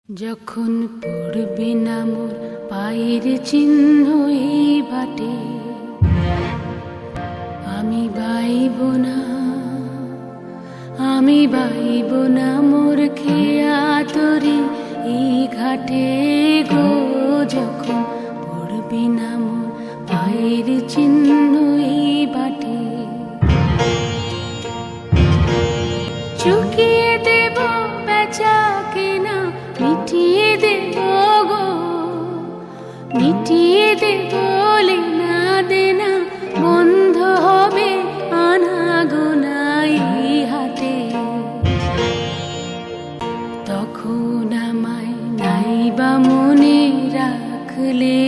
যখন পড়বে না মোর পায়ের চিহ্ন এই বাটে, আমি বাইব না, আমি বাইব না মোর খেয়া তরি এই ঘাটে গো। যখন পড়বে না মোর পায়ের চিহ্ন এই বাটে, চুকিয়ে দেব বেচা কেনা, মিটিয়ে দেব গো, মিটিয়ে দেব লেনা দেনা, বন্ধ হবে আনা গোনা এই হাতে। তখন আমায় নাইবা মনে রাখলে,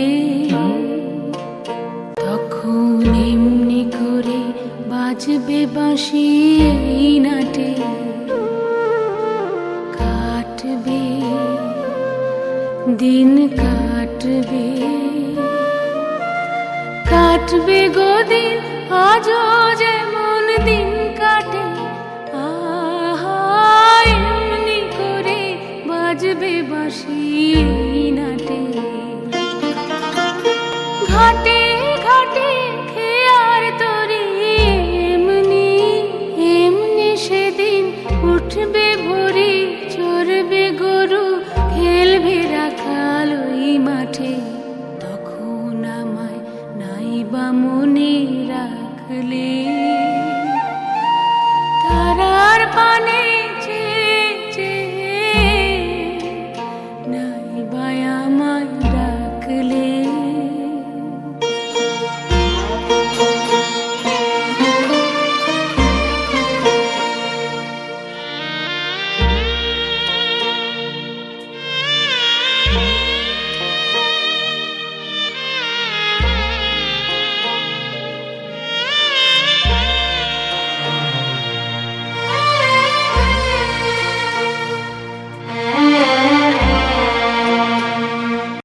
তখন এমনি করে বাজবে বাঁশি এই নাটে। কাটবে দিন, কাটবে, কাটবে গো দিন, আজও যেমন দিন কাটে। আহা এমনি করে বাজবে বাঁশি এই নাটে।